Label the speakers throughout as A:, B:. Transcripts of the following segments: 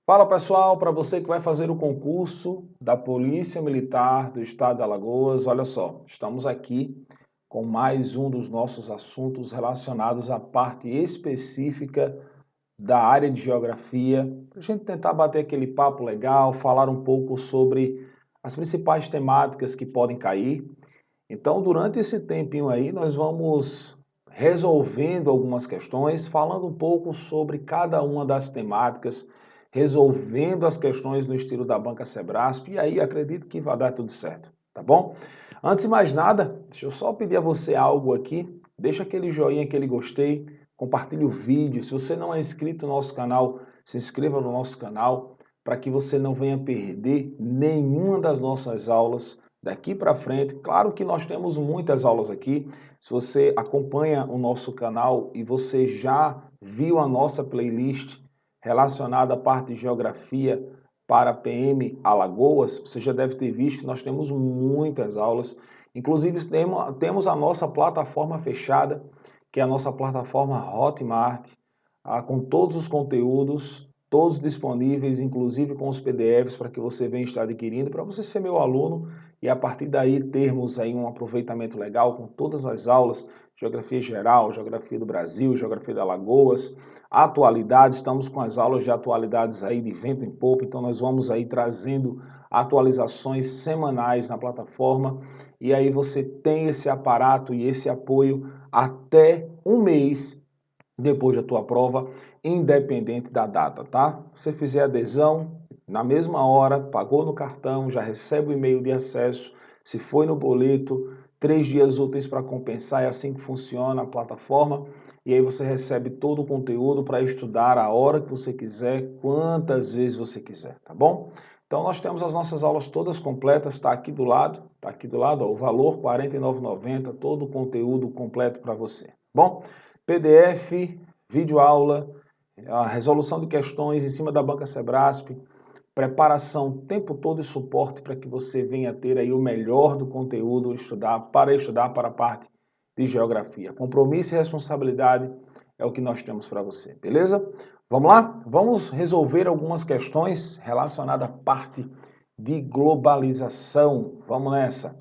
A: Fala pessoal, para você que vai fazer o concurso da Polícia Militar do Estado de Alagoas, olha só, estamos aqui com mais um dos nossos assuntos relacionados à parte específica da área de geografia, para a gente tentar bater aquele papo legal, falar um pouco sobre as principais temáticas que podem cair. Então, durante esse tempinho aí, nós vamos resolvendo algumas questões, falando um pouco sobre cada uma das temáticas, resolvendo as questões no estilo da Banca Sebrasp, e aí acredito que vai dar tudo certo, tá bom? Antes de mais nada, deixa eu só pedir a você algo aqui, deixa aquele joinha, aquele gostei, compartilhe o vídeo, se você não é inscrito no nosso canal, se inscreva no nosso canal, para que você não venha perder nenhuma das nossas aulas daqui para frente. Claro que nós temos muitas aulas aqui. Se você acompanha o nosso canal e você já viu a nossa playlist relacionada à parte de geografia para PM Alagoas, você já deve ter visto que nós temos muitas aulas. Inclusive temos a nossa plataforma fechada, que é a nossa plataforma Hotmart, com todos os conteúdos, todos disponíveis, inclusive com os PDFs para que você venha estar adquirindo, para você ser meu aluno e a partir daí termos aí um aproveitamento legal com todas as aulas, geografia geral, geografia do Brasil, geografia de Alagoas, atualidades, estamos com as aulas de atualidades aí de vento em popa, então nós vamos aí trazendo atualizações semanais na plataforma e aí você tem esse aparato e esse apoio até um mês depois da tua prova, independente da data, tá? Se fizer adesão, na mesma hora, pagou no cartão, já recebe o e-mail de acesso, se foi no boleto, 3 dias úteis para compensar, é assim que funciona a plataforma, e aí você recebe todo o conteúdo para estudar a hora que você quiser, quantas vezes você quiser, tá bom? Então nós temos as nossas aulas todas completas, está aqui do lado, ó, o valor R$ 49,90, todo o conteúdo completo para você, bom? PDF, videoaula, a resolução de questões em cima da Banca Sebrasp, preparação o tempo todo e suporte para que você venha ter aí o melhor do conteúdo estudar para a parte de geografia. Compromisso e responsabilidade é o que nós temos para você, beleza? Vamos lá? Vamos resolver algumas questões relacionadas à parte de globalização. Vamos nessa.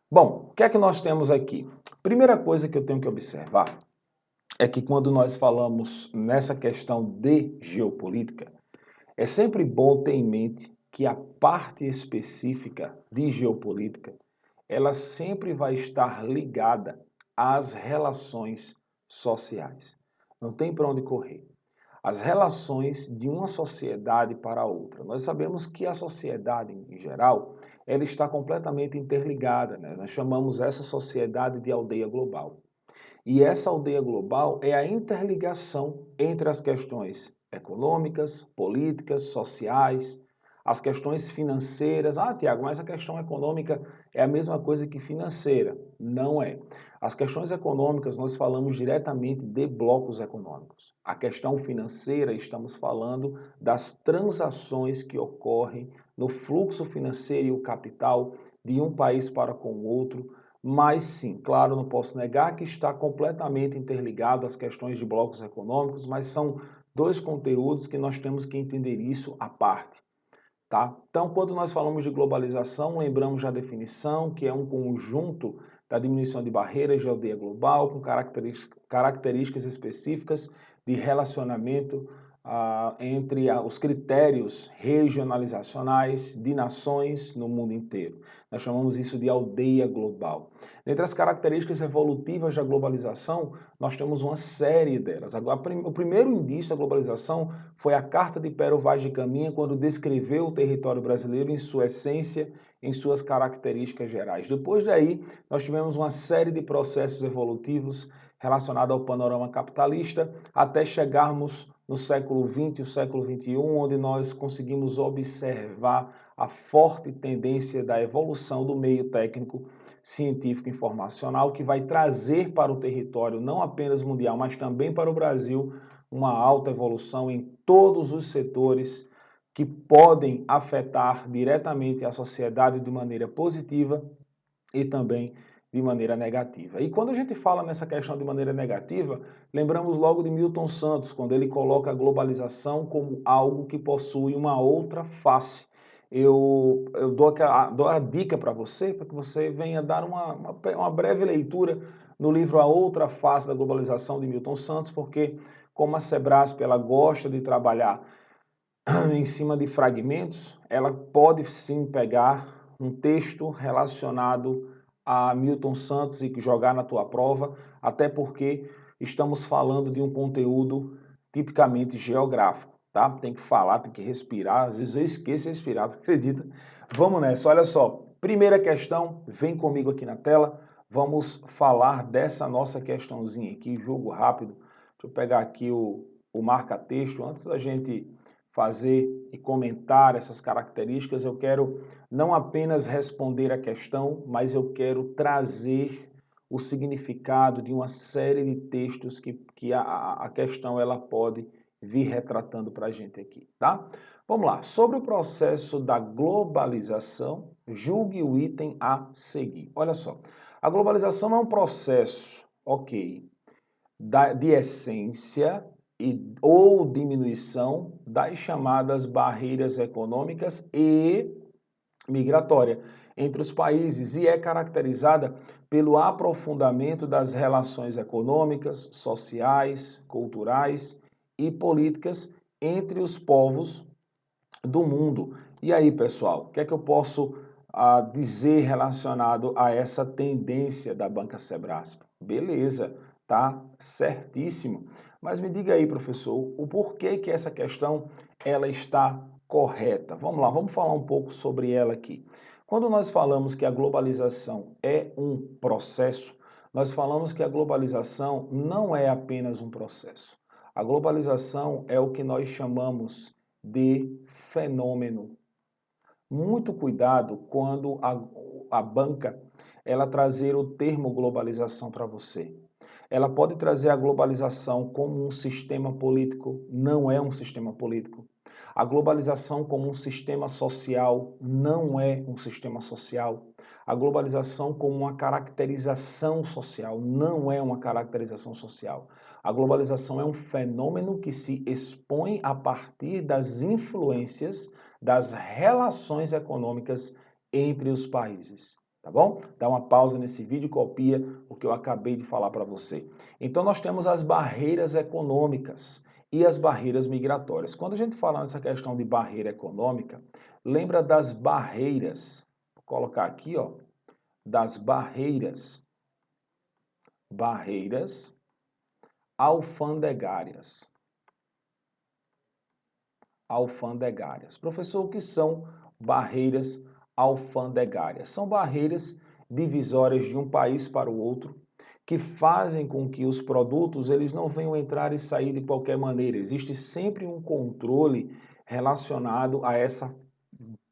A: Bom, o que é que nós temos aqui? Primeira coisa que eu tenho que observar é que quando nós falamos nessa questão de geopolítica, é sempre bom ter em mente que a parte específica de geopolítica, ela sempre vai estar ligada às relações sociais. Não tem para onde correr. As relações de uma sociedade para outra. Nós sabemos que a sociedade, em geral, ela está completamente interligada, né? Nós chamamos essa sociedade de aldeia global. E essa aldeia global é a interligação entre as questões econômicas, políticas, sociais, as questões financeiras. Ah, Tiago, mas a questão econômica é a mesma coisa que financeira. Não é. As questões econômicas, nós falamos diretamente de blocos econômicos. A questão financeira, estamos falando das transações que ocorrem no fluxo financeiro e o capital de um país para com o outro, mas sim, claro, não posso negar que está completamente interligado às questões de blocos econômicos, mas são dois conteúdos que nós temos que entender isso à parte, tá? Então, quando nós falamos de globalização, lembramos da definição, que é um conjunto da diminuição de barreiras de aldeia global com características específicas de relacionamento entre os critérios regionalizacionais de nações no mundo inteiro. Nós chamamos isso de aldeia global. Dentre as características evolutivas da globalização, nós temos uma série delas. O primeiro indício da globalização foi a Carta de Pero Vaz de Caminha, quando descreveu o território brasileiro em sua essência, em suas características gerais. Depois daí, nós tivemos uma série de processos evolutivos relacionados ao panorama capitalista, até chegarmos no século XX e o século XXI, onde nós conseguimos observar a forte tendência da evolução do meio técnico, científico e informacional, que vai trazer para o território, não apenas mundial, mas também para o Brasil, uma alta evolução em todos os setores que podem afetar diretamente a sociedade de maneira positiva e também de maneira negativa. E quando a gente fala nessa questão de maneira negativa, lembramos logo de Milton Santos, quando ele coloca a globalização como algo que possui uma outra face. Eu dou a dica para que você venha dar uma breve leitura no livro A Outra Face da Globalização, de Milton Santos, porque como a Sebrasp ela gosta de trabalhar em cima de fragmentos, ela pode sim pegar um texto relacionado a Milton Santos e jogar na tua prova, até porque estamos falando de um conteúdo tipicamente geográfico, tá? Tem que falar, tem que respirar, às vezes eu esqueço de respirar, acredita? Vamos nessa, olha só. Primeira questão, vem comigo aqui na tela, vamos falar dessa nossa questãozinha aqui, jogo rápido. Deixa eu pegar aqui o marca-texto, antes da gente fazer e comentar essas características, eu quero não apenas responder a questão, mas eu quero trazer o significado de uma série de textos que a questão ela pode vir retratando para a gente aqui, tá? Vamos lá. Sobre o processo da globalização, julgue o item a seguir. Olha só, a globalização é um processo, ok, de essência ou diminuição das chamadas barreiras econômicas e migratória entre os países e é caracterizada pelo aprofundamento das relações econômicas, sociais, culturais e políticas entre os povos do mundo. E aí, pessoal, o que é que eu posso dizer relacionado a essa tendência da Banca Sebrasp? Beleza, tá certíssimo. Mas me diga aí, professor, o porquê que essa questão ela está correta? Vamos lá, vamos falar um pouco sobre ela aqui. Quando nós falamos que a globalização é um processo, nós falamos que a globalização não é apenas um processo. A globalização é o que nós chamamos de fenômeno. Muito cuidado quando a banca ela trazer o termo globalização para você. Ela pode trazer a globalização como um sistema político, não é um sistema político. A globalização como um sistema social, não é um sistema social. A globalização como uma caracterização social, não é uma caracterização social. A globalização é um fenômeno que se expõe a partir das influências das relações econômicas entre os países. Tá bom? Dá uma pausa nesse vídeo e copia o que eu acabei de falar para você. Então nós temos as barreiras econômicas e as barreiras migratórias. Quando a gente fala nessa questão de barreira econômica, lembra das barreiras. Vou colocar aqui, ó, das barreiras. Barreiras alfandegárias. Alfandegárias. Professor, o que são barreiras alfandegárias? São barreiras divisórias de um país para o outro que fazem com que os produtos eles não venham entrar e sair de qualquer maneira. Existe sempre um controle relacionado a essa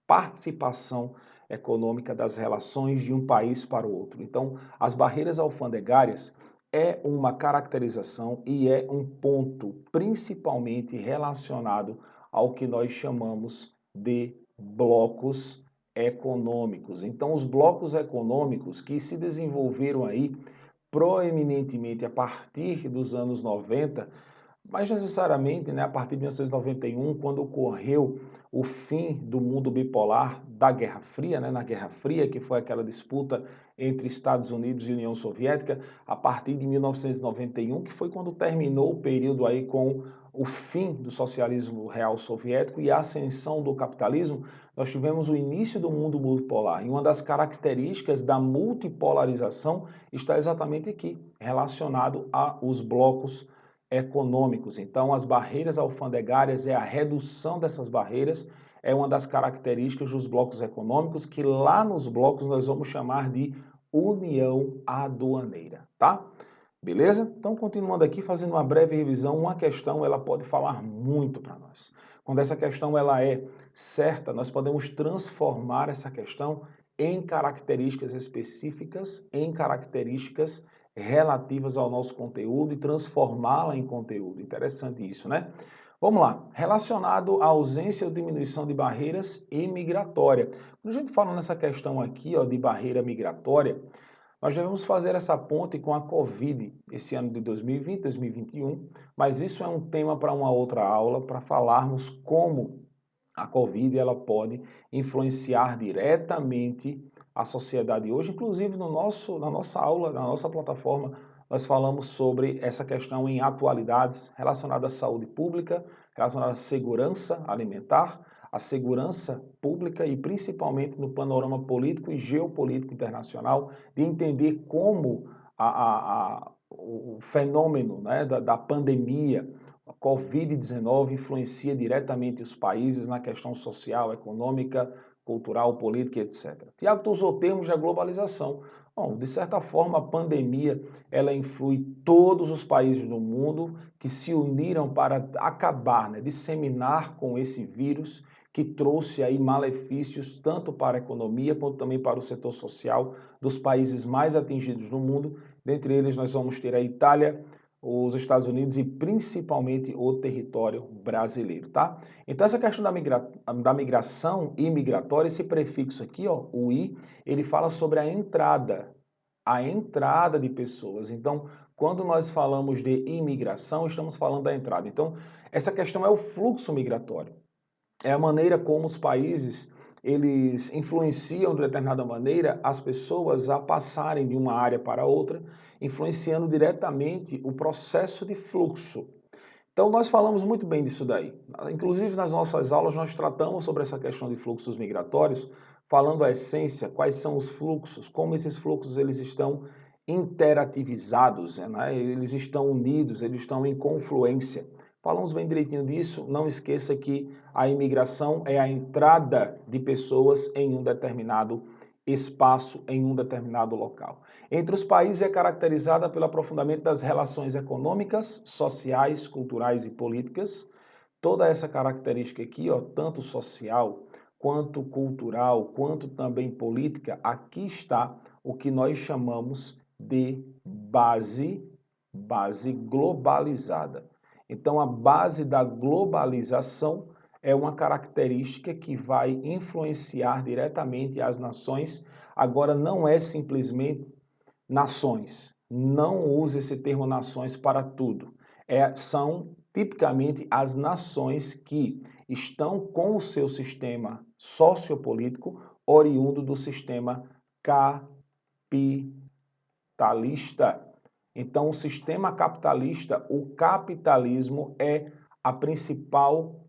A: participação econômica das relações de um país para o outro. Então, as barreiras alfandegárias é uma caracterização e é um ponto principalmente relacionado ao que nós chamamos de blocos econômicos. Então, os blocos econômicos que se desenvolveram aí proeminentemente a partir dos anos 90, mas necessariamente, né, a partir de 1991, quando ocorreu o fim do mundo bipolar da Guerra Fria, né, na Guerra Fria, que foi aquela disputa entre Estados Unidos e União Soviética, a partir de 1991, que foi quando terminou o período aí com o fim do socialismo real soviético e a ascensão do capitalismo, nós tivemos o início do mundo multipolar. E uma das características da multipolarização está exatamente aqui, relacionado aos blocos econômicos. Então, as barreiras alfandegárias é a redução dessas barreiras, é uma das características dos blocos econômicos, que lá nos blocos nós vamos chamar de união aduaneira, tá? Beleza? Então, continuando aqui, fazendo uma breve revisão, uma questão ela pode falar muito para nós. Quando essa questão ela é certa, nós podemos transformar essa questão em características específicas, em características relativas ao nosso conteúdo e transformá-la em conteúdo. Interessante isso, né? Vamos lá. Relacionado à ausência ou diminuição de barreiras e migratória. Quando a gente fala nessa questão aqui, ó, de barreira migratória, Nós devemos fazer essa ponte com a Covid, esse ano de 2020, 2021, mas isso é um tema para uma outra aula, para falarmos como a Covid ela pode influenciar diretamente a sociedade hoje, inclusive na nossa aula, na nossa plataforma, nós falamos sobre essa questão em atualidades relacionadas à saúde pública, relacionadas à segurança alimentar, à segurança pública e principalmente no panorama político e geopolítico internacional, de entender como o fenômeno, né, da pandemia, a Covid-19 influencia diretamente os países na questão social, econômica, cultural, política, etc. Tiago, tu usou termos da globalização. Bom, de certa forma, a pandemia ela influi todos os países do mundo que se uniram para acabar, né, disseminar com esse vírus que trouxe aí malefícios tanto para a economia quanto também para o setor social dos países mais atingidos do mundo. Dentre eles, nós vamos ter a Itália, os Estados Unidos e principalmente o território brasileiro, tá? Então essa questão da migração imigratória, esse prefixo aqui, ó, o I, ele fala sobre a entrada de pessoas. Então, quando nós falamos de imigração, estamos falando da entrada. Então, essa questão é o fluxo migratório. É a maneira como os países eles influenciam de determinada maneira as pessoas a passarem de uma área para outra, influenciando diretamente o processo de fluxo. Então nós falamos muito bem disso daí. Inclusive nas nossas aulas nós tratamos sobre essa questão de fluxos migratórios, falando a essência, quais são os fluxos, como esses fluxos eles estão interativizados, né? Eles estão unidos, eles estão em confluência. Falamos bem direitinho disso, não esqueça que a imigração é a entrada de pessoas em um determinado espaço, em um determinado local. Entre os países é caracterizada pelo aprofundamento das relações econômicas, sociais, culturais e políticas. Toda essa característica aqui, ó, tanto social, quanto cultural, quanto também política, aqui está o que nós chamamos de base globalizada. Então, a base da globalização é uma característica que vai influenciar diretamente as nações. Agora, não é simplesmente nações. Não use esse termo nações para tudo. São tipicamente as nações que estão com o seu sistema sociopolítico oriundo do sistema capitalista. Então, o sistema capitalista, o capitalismo é a principal,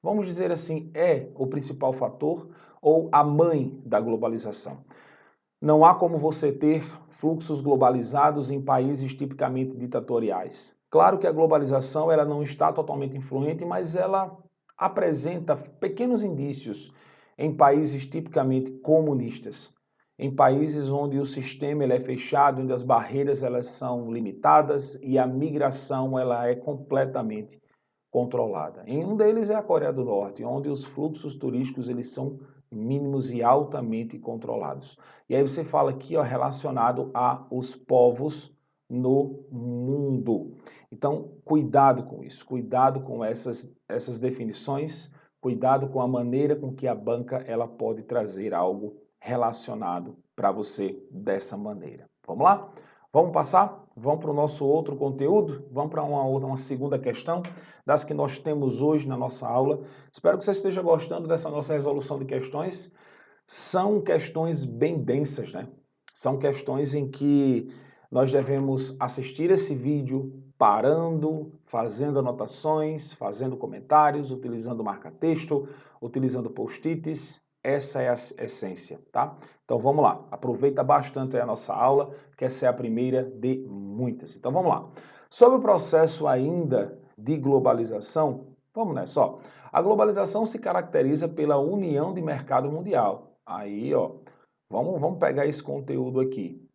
A: vamos dizer assim, é o principal fator ou a mãe da globalização. Não há como você ter fluxos globalizados em países tipicamente ditatoriais. Claro que a globalização ela não está totalmente influente, mas ela apresenta pequenos indícios em países tipicamente comunistas, em países onde o sistema ele é fechado, onde as barreiras elas são limitadas e a migração ela é completamente controlada. Em um deles é a Coreia do Norte, onde os fluxos turísticos eles são mínimos e altamente controlados. E aí você fala aqui ó, relacionado aos povos no mundo. Então, cuidado com isso, cuidado com essas definições, cuidado com a maneira com que a banca ela pode trazer algo relacionado para você dessa maneira. Vamos lá? Vamos passar? Vamos para o nosso outro conteúdo? Vamos para uma segunda questão das que nós temos hoje na nossa aula. Espero que você esteja gostando dessa nossa resolução de questões. São questões bem densas, né? São questões em que nós devemos assistir esse vídeo parando, fazendo anotações, fazendo comentários, utilizando marca-texto, utilizando post-its. Essa é a essência, tá? Então vamos lá, aproveita bastante a nossa aula, que essa é a primeira de muitas. Então vamos lá. Sobre o processo ainda de globalização, vamos nessa, ó. A globalização se caracteriza pela união de mercado mundial. Aí, ó, vamos pegar esse conteúdo aqui.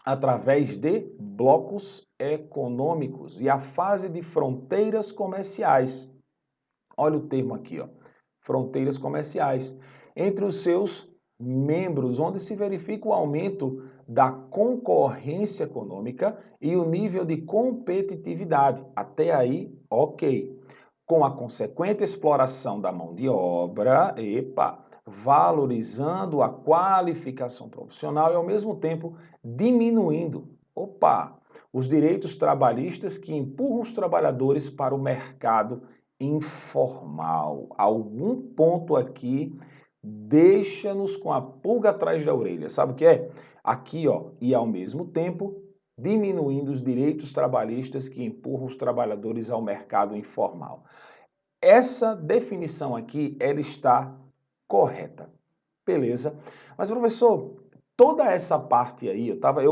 A: Através de blocos econômicos e a fase de fronteiras comerciais. Olha o termo aqui, ó, fronteiras comerciais. Entre os seus membros, onde se verifica o aumento da concorrência econômica e o nível de competitividade. Até aí, ok. Com a consequente exploração da mão de obra, valorizando a qualificação profissional e, ao mesmo tempo, diminuindo, os direitos trabalhistas que empurram os trabalhadores para o mercado informal. Algum ponto aqui deixa-nos com a pulga atrás da orelha. Sabe o que é? Aqui, e ao mesmo tempo, diminuindo os direitos trabalhistas que empurram os trabalhadores ao mercado informal. Essa definição aqui, ela está correta. Beleza? Mas, professor, toda essa parte aí,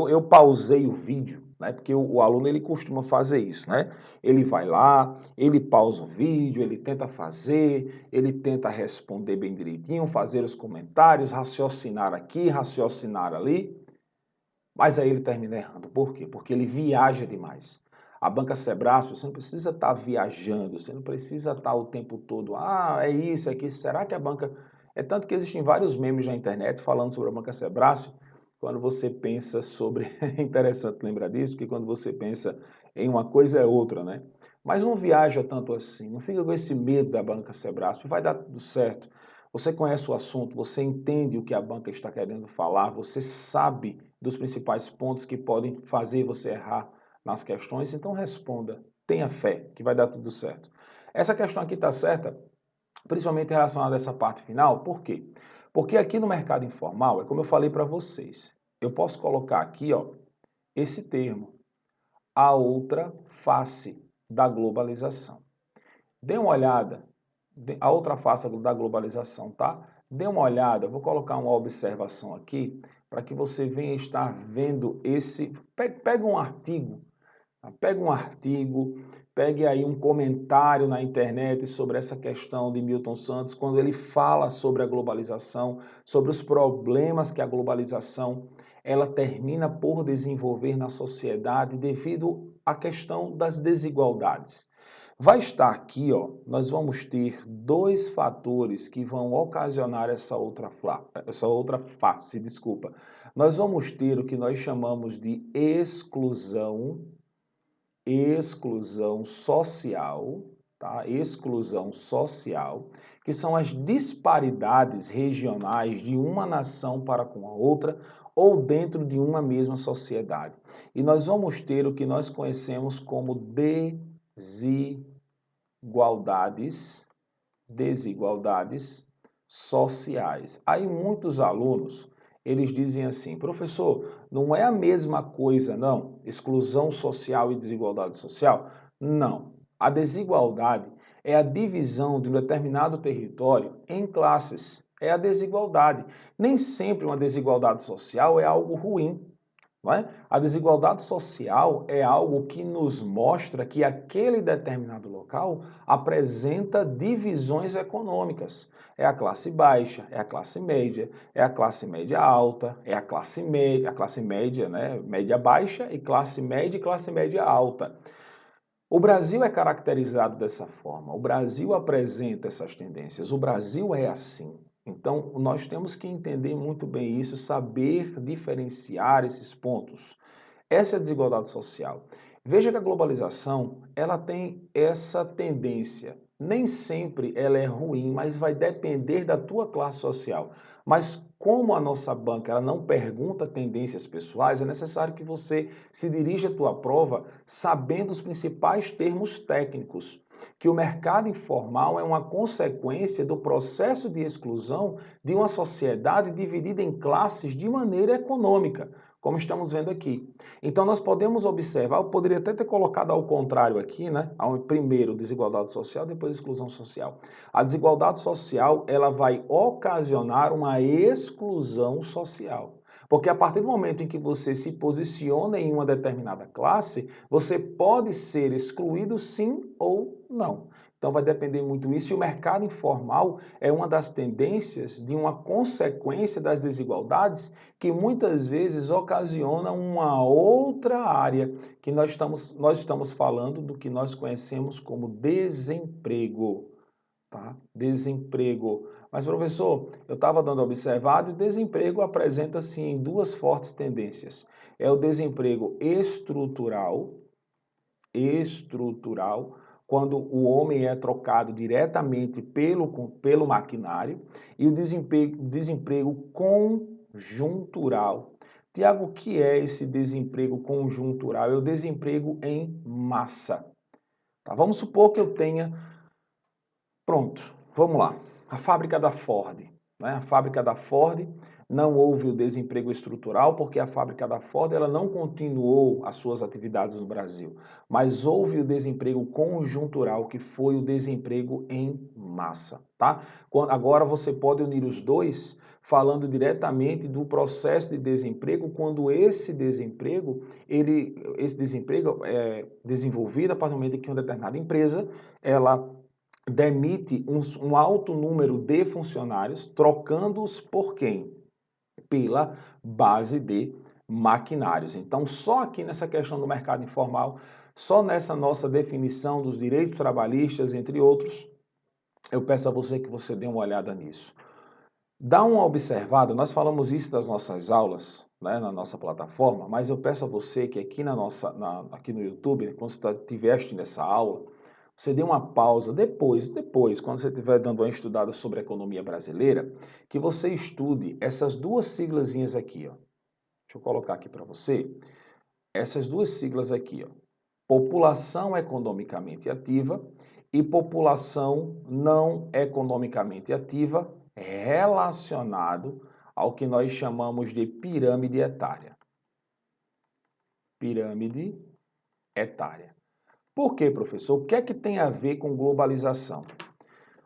A: eu pausei o vídeo, né? Porque o aluno, ele costuma fazer isso, né? Ele vai lá, ele pausa o vídeo, ele tenta fazer, ele tenta responder bem direitinho, fazer os comentários, raciocinar aqui, raciocinar ali, mas aí ele termina errando. Por quê? Porque ele viaja demais. A banca Sebrasp, você não precisa estar viajando, você não precisa estar o tempo todo, é isso, é aquilo, será que a banca... É tanto que existem vários memes na internet falando sobre a banca Sebrasp, quando você pensa sobre... É interessante lembrar disso, porque quando você pensa em uma coisa é outra, né? Mas não viaja tanto assim, não fica com esse medo da banca Sebrasp, vai dar tudo certo. Você conhece o assunto, você entende o que a banca está querendo falar, você sabe dos principais pontos que podem fazer você errar nas questões, então responda, tenha fé, que vai dar tudo certo. Essa questão aqui está certa, principalmente relacionada a essa parte final, por quê? Porque aqui no mercado informal, é como eu falei para vocês, eu posso colocar aqui, esse termo, a outra face da globalização. Dê uma olhada, a outra face da globalização, tá? Dê uma olhada, vou colocar uma observação aqui, para que você venha estar vendo esse... Pega um artigo, pegue aí um comentário na internet sobre essa questão de Milton Santos, quando ele fala sobre a globalização, sobre os problemas que a globalização ela termina por desenvolver na sociedade devido à questão das desigualdades. Vai estar aqui, nós vamos ter dois fatores que vão ocasionar essa outra face, desculpa. Nós vamos ter o que nós chamamos de exclusão social, tá? Exclusão social, que são as disparidades regionais de uma nação para com a outra ou dentro de uma mesma sociedade. E nós vamos ter o que nós conhecemos como desigualdades sociais. Aí muitos alunos, eles dizem assim, professor, não é a mesma coisa, não? Exclusão social e desigualdade social? Não. A desigualdade é a divisão de um determinado território em classes. É a desigualdade. Nem sempre uma desigualdade social é algo ruim. Não é? A desigualdade social é algo que nos mostra que aquele determinado local apresenta divisões econômicas. É a classe baixa, é a classe média alta, é a classe média, né? Média baixa e classe média alta. O Brasil é caracterizado dessa forma, o Brasil apresenta essas tendências, o Brasil é assim. Então, nós temos que entender muito bem isso, saber diferenciar esses pontos. Essa é a desigualdade social. Veja que a globalização, ela tem essa tendência. Nem sempre ela é ruim, mas vai depender da tua classe social. Mas como a nossa banca ela não pergunta tendências pessoais, é necessário que você se dirija à tua prova sabendo os principais termos técnicos. Que o mercado informal é uma consequência do processo de exclusão de uma sociedade dividida em classes de maneira econômica, como estamos vendo aqui. Então nós podemos observar, eu poderia até ter colocado ao contrário aqui, né? Primeiro desigualdade social, depois exclusão social. A desigualdade social, ela vai ocasionar uma exclusão social. Porque a partir do momento em que você se posiciona em uma determinada classe, você pode ser excluído sim ou não. Então vai depender muito disso, e o mercado informal é uma das tendências de uma consequência das desigualdades que muitas vezes ocasiona uma outra área que nós estamos falando do que nós conhecemos como desemprego. Tá? Desemprego. Mas, professor, eu estava dando observado e o desemprego apresenta-se em duas fortes tendências. É o desemprego estrutural, quando o homem é trocado diretamente pelo maquinário, e o desemprego conjuntural. Tiago, o que é esse desemprego conjuntural? É o desemprego em massa. Tá? Vamos supor que eu tenha... Pronto, vamos lá. A fábrica da Ford. Né? A fábrica da Ford, não houve o desemprego estrutural, porque a fábrica da Ford ela não continuou as suas atividades no Brasil. Mas houve o desemprego conjuntural, que foi o desemprego em massa. Tá? Agora você pode unir os dois, falando diretamente do processo de desemprego, quando esse desemprego é desenvolvido a partir do momento em que uma determinada empresa ela demite um alto número de funcionários, trocando-os por quem? Pela base de maquinários. Então, só aqui nessa questão do mercado informal, só nessa nossa definição dos direitos trabalhistas, entre outros, eu peço a você que você dê uma olhada nisso. Dá uma observada, nós falamos isso das nossas aulas, né, na nossa plataforma, mas eu peço a você que aqui, aqui no YouTube, quando você estivesse nessa aula, você dê uma pausa depois, quando você estiver dando uma estudada sobre a economia brasileira, que você estude essas duas siglazinhas aqui, ó. Deixa eu colocar aqui para você. Essas duas siglas aqui, ó. População economicamente ativa e população não economicamente ativa relacionado ao que nós chamamos de pirâmide etária. Pirâmide etária. Por quê, professor? O que é que tem a ver com globalização?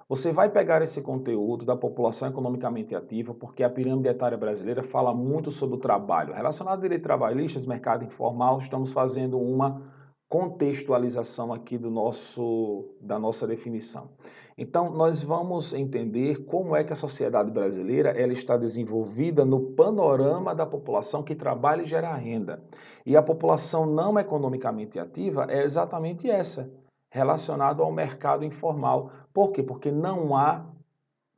A: Você vai pegar esse conteúdo da população economicamente ativa, porque a pirâmide etária brasileira fala muito sobre o trabalho. Relacionado a direito trabalhista, mercado informal, estamos fazendo uma contextualização aqui da nossa definição. Então, nós vamos entender como é que a sociedade brasileira ela está desenvolvida no panorama da população que trabalha e gera renda. E a população não economicamente ativa é exatamente essa, relacionado ao mercado informal. Por quê? Porque não há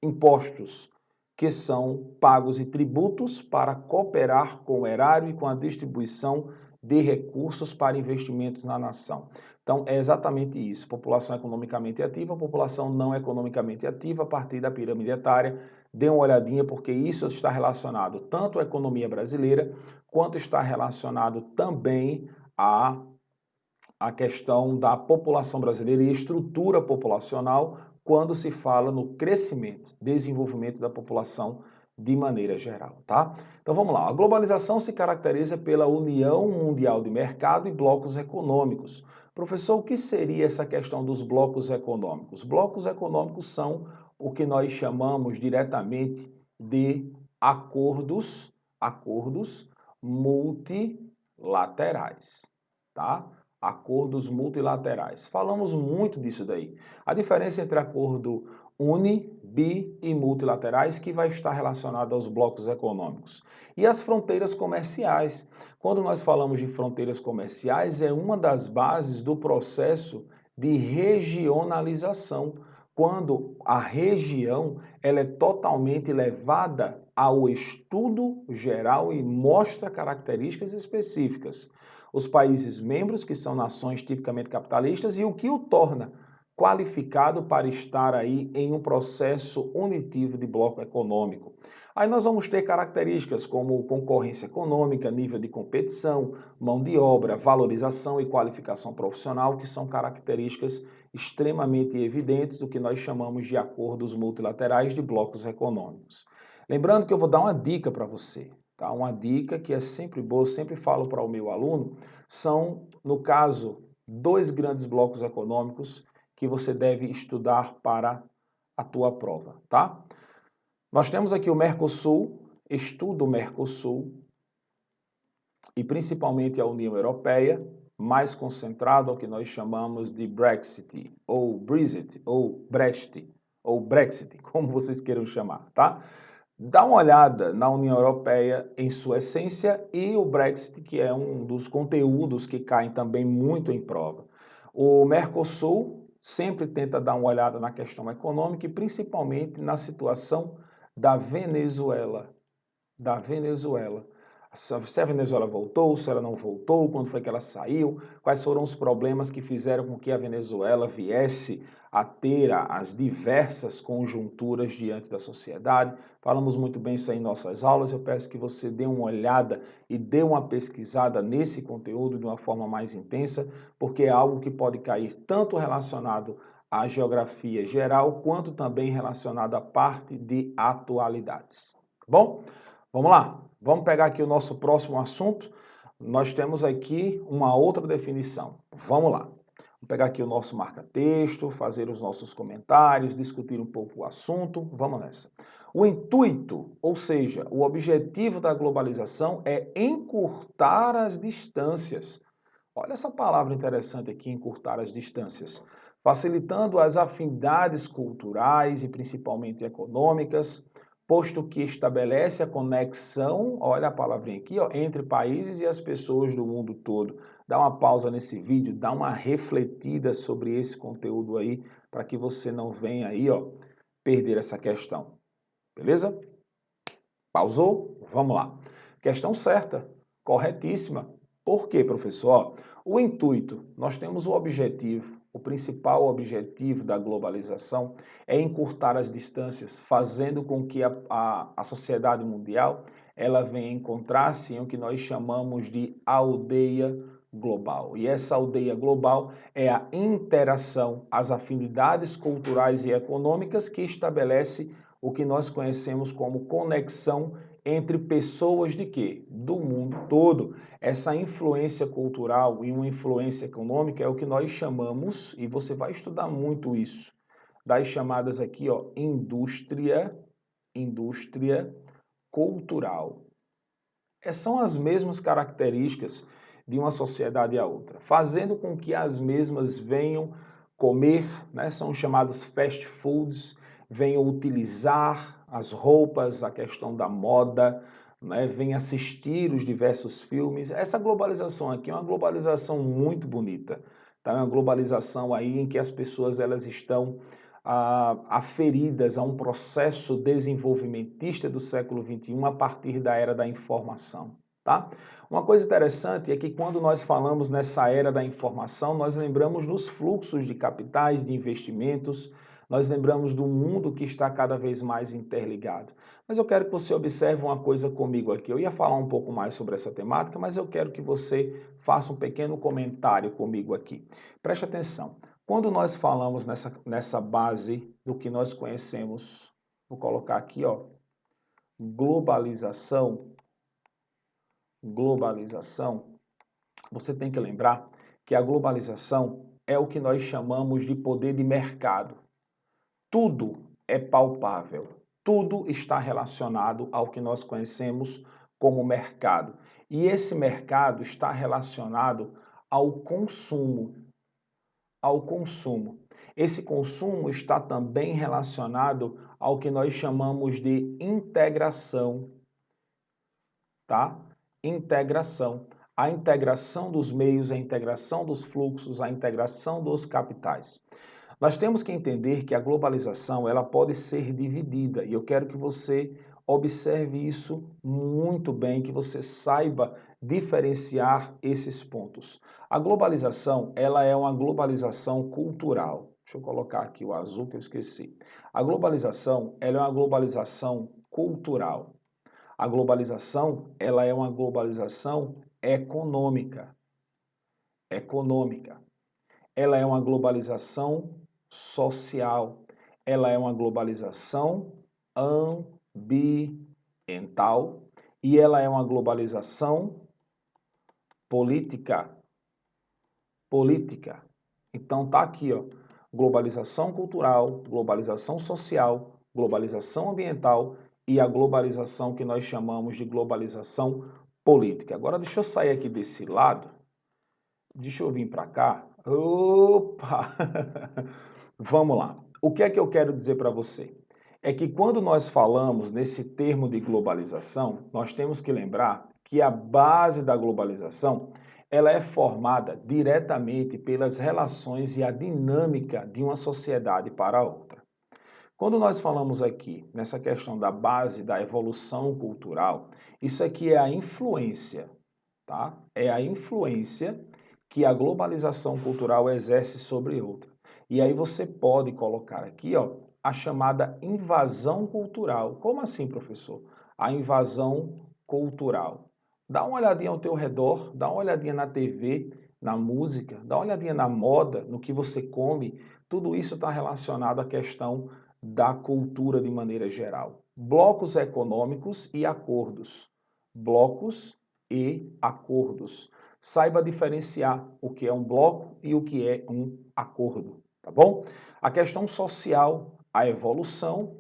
A: impostos que são pagos e tributos para cooperar com o erário e com a distribuição de recursos para investimentos na nação. Então, é exatamente isso. População economicamente ativa, população não economicamente ativa, a partir da pirâmide etária. Dê uma olhadinha, porque isso está relacionado tanto à economia brasileira, quanto está relacionado também a questão da população brasileira e estrutura populacional quando se fala no crescimento, desenvolvimento da população de maneira geral, tá? Então vamos lá. A globalização se caracteriza pela união mundial de mercado e blocos econômicos. Professor, o que seria essa questão dos blocos econômicos? Blocos econômicos são o que nós chamamos diretamente de acordos multilaterais, tá? Acordos multilaterais. Falamos muito disso daí. A diferença entre acordo uni, bi e multilaterais que vai estar relacionado aos blocos econômicos. E as fronteiras comerciais. Quando nós falamos de fronteiras comerciais, é uma das bases do processo de regionalização, quando a região ela é totalmente levada ao estudo geral e mostra características específicas. Os países membros, que são nações tipicamente capitalistas, e o que o torna qualificado para estar aí em um processo unitivo de bloco econômico. Aí nós vamos ter características como concorrência econômica, nível de competição, mão de obra, valorização e qualificação profissional, que são características extremamente evidentes do que nós chamamos de acordos multilaterais de blocos econômicos. Lembrando que eu vou dar uma dica para você. Tá? Uma dica que é sempre boa, eu sempre falo para o meu aluno, são, no caso, dois grandes blocos econômicos que você deve estudar para a tua prova, tá? Nós temos aqui o Mercosul, estudo o Mercosul, e principalmente a União Europeia, mais concentrado ao que nós chamamos de Brexit, ou Brexit, ou Brexit, como vocês queiram chamar, tá? Dá uma olhada na União Europeia em sua essência e o Brexit, que é um dos conteúdos que caem também muito em prova. O Mercosul sempre tenta dar uma olhada na questão econômica e principalmente na situação da Venezuela. Se a Venezuela voltou, se ela não voltou, quando foi que ela saiu, quais foram os problemas que fizeram com que a Venezuela viesse a ter as diversas conjunturas diante da sociedade. Falamos muito bem isso aí em nossas aulas, eu peço que você dê uma olhada e dê uma pesquisada nesse conteúdo de uma forma mais intensa, porque é algo que pode cair tanto relacionado à geografia geral, quanto também relacionado à parte de atualidades. Tá bom? Vamos lá, vamos pegar aqui o nosso próximo assunto. Nós temos aqui uma outra definição. Vamos lá. Vamos pegar aqui o nosso marca-texto, fazer os nossos comentários, discutir um pouco o assunto. Vamos nessa. O intuito, ou seja, o objetivo da globalização é encurtar as distâncias. Olha essa palavra interessante aqui, encurtar as distâncias. Facilitando as afinidades culturais e principalmente econômicas, posto que estabelece a conexão, olha a palavrinha aqui, ó, entre países e as pessoas do mundo todo. Dá uma pausa nesse vídeo, dá uma refletida sobre esse conteúdo aí, para que você não venha aí, ó, perder essa questão. Beleza? Pausou? Vamos lá. Questão certa, corretíssima. Por quê, professor? O intuito, nós temos o objetivo, o principal objetivo da globalização é encurtar as distâncias, fazendo com que a sociedade mundial ela venha encontrar-se em o que nós chamamos de aldeia global. E essa aldeia global é a interação, as afinidades culturais e econômicas que estabelece o que nós conhecemos como conexão entre pessoas de quê? Do mundo todo. Essa influência cultural e uma influência econômica é o que nós chamamos, e você vai estudar muito isso, das chamadas aqui, ó, indústria cultural. São as mesmas características de uma sociedade a outra, fazendo com que as mesmas venham comer, né, são chamados fast foods, venham utilizar as roupas, a questão da moda, né, venham assistir os diversos filmes. Essa globalização aqui é uma globalização muito bonita, tá? É uma globalização aí em que as pessoas elas estão aferidas a um processo desenvolvimentista do século XXI a partir da era da informação. Tá? Uma coisa interessante é que quando nós falamos nessa era da informação, nós lembramos dos fluxos de capitais, de investimentos, nós lembramos do mundo que está cada vez mais interligado. Mas eu quero que você observe uma coisa comigo aqui. Eu ia falar um pouco mais sobre essa temática, mas eu quero que você faça um pequeno comentário comigo aqui. Preste atenção. Quando nós falamos nessa base do que nós conhecemos, vou colocar aqui, ó, globalização, você tem que lembrar que a globalização é o que nós chamamos de poder de mercado. Tudo é palpável, tudo está relacionado ao que nós conhecemos como mercado. E esse mercado está relacionado ao consumo. Esse consumo está também relacionado ao que nós chamamos de integração, tá? Integração. A integração dos meios, a integração dos fluxos, a integração dos capitais. Nós temos que entender que a globalização ela pode ser dividida e eu quero que você observe isso muito bem, que você saiba diferenciar esses pontos. A globalização ela é uma globalização cultural. Deixa eu colocar aqui o azul que eu esqueci. A globalização ela é uma globalização cultural. A globalização ela é uma globalização econômica. Ela é uma globalização social, ela é uma globalização ambiental e ela é uma globalização política. Então tá aqui, ó, globalização cultural, globalização social, globalização ambiental e a globalização que nós chamamos de globalização política. Agora deixa eu sair aqui desse lado, deixa eu vir para cá. Opa! Vamos lá. O que é que eu quero dizer para você? É que quando nós falamos nesse termo de globalização, nós temos que lembrar que a base da globalização ela é formada diretamente pelas relações e a dinâmica de uma sociedade para a outra. Quando nós falamos aqui nessa questão da base da evolução cultural, isso aqui é a influência, tá? É a influência que a globalização cultural exerce sobre outra. E aí você pode colocar aqui, ó, a chamada invasão cultural. Como assim, professor? A invasão cultural. Dá uma olhadinha ao teu redor, dá uma olhadinha na TV, na música, dá uma olhadinha na moda, no que você come. Tudo isso está relacionado à questão da cultura de maneira geral. Blocos econômicos e acordos. Blocos e acordos. Saiba diferenciar o que é um bloco e o que é um acordo, tá bom? A questão social, a evolução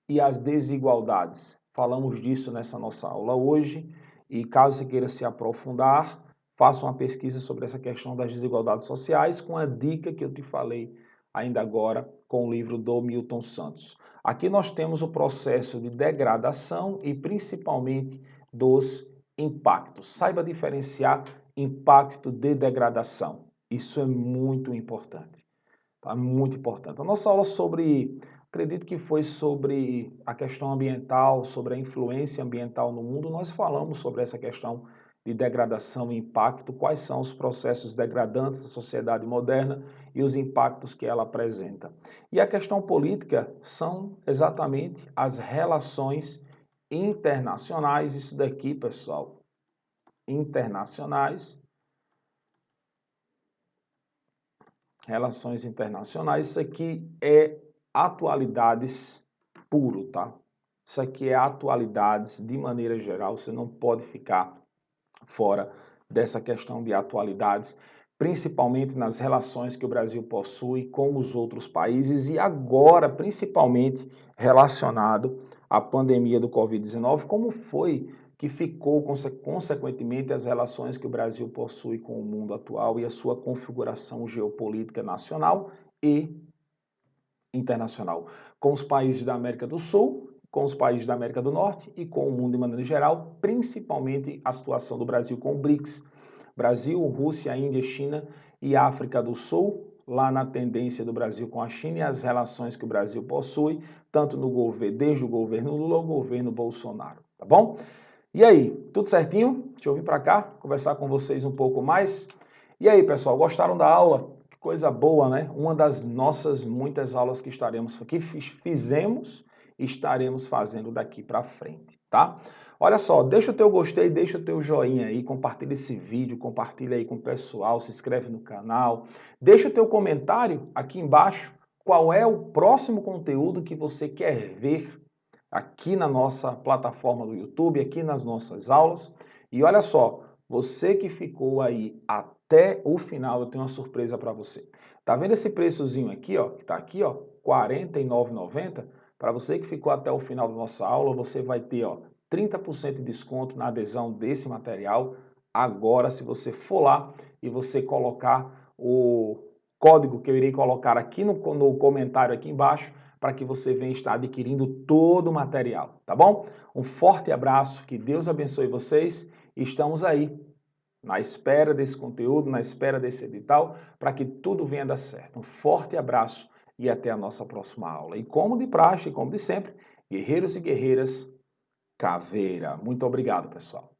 A: e as desigualdades. Falamos disso nessa nossa aula hoje e caso você queira se aprofundar, faça uma pesquisa sobre essa questão das desigualdades sociais com a dica que eu te falei ainda agora com o livro do Milton Santos. Aqui nós temos o processo de degradação e principalmente dos impactos. Saiba diferenciar impacto de degradação. Isso é muito importante. Tá? Muito importante. A nossa aula sobre, acredito que foi sobre a questão ambiental, sobre a influência ambiental no mundo, nós falamos sobre essa questão de degradação e impacto, quais são os processos degradantes da sociedade moderna e os impactos que ela apresenta. E a questão política são exatamente as relações internacionais, isso daqui, pessoal, internacionais, relações internacionais, isso aqui é atualidades puro, tá? Isso aqui é atualidades de maneira geral, você não pode ficar fora dessa questão de atualidades, principalmente nas relações que o Brasil possui com os outros países e agora, principalmente, relacionado à pandemia do Covid-19, como foi que ficou, consequentemente, as relações que o Brasil possui com o mundo atual e a sua configuração geopolítica nacional e internacional, com os países da América do Sul, com os países da América do Norte e com o mundo de maneira geral, principalmente a situação do Brasil com o BRICS. Brasil, Rússia, Índia, China e África do Sul, lá na tendência do Brasil com a China e as relações que o Brasil possui, tanto no governo, desde o governo Lula ao governo Bolsonaro, tá bom? E aí, tudo certinho? Deixa eu vir para cá, conversar com vocês um pouco mais. E aí, pessoal, gostaram da aula? Que coisa boa, né? Uma das nossas muitas aulas que fizemos e estaremos fazendo daqui para frente, tá? Olha só, deixa o teu gostei, deixa o teu joinha aí, compartilha esse vídeo, compartilha aí com o pessoal, se inscreve no canal, deixa o teu comentário aqui embaixo, qual é o próximo conteúdo que você quer ver aqui na nossa plataforma do YouTube, aqui nas nossas aulas. E olha só, você que ficou aí até o final, eu tenho uma surpresa para você. Tá vendo esse preçozinho aqui, ó, que tá aqui, ó, R$ 49,90? Para você que ficou até o final da nossa aula, você vai ter, ó, 30% de desconto na adesão desse material. Agora, se você for lá e você colocar o código que eu irei colocar aqui no comentário aqui embaixo, para que você venha estar adquirindo todo o material, tá bom? Um forte abraço, que Deus abençoe vocês e estamos aí na espera desse conteúdo, na espera desse edital, para que tudo venha dar certo. Um forte abraço e até a nossa próxima aula. E como de praxe, como de sempre, guerreiros e guerreiras, caveira. Muito obrigado, pessoal.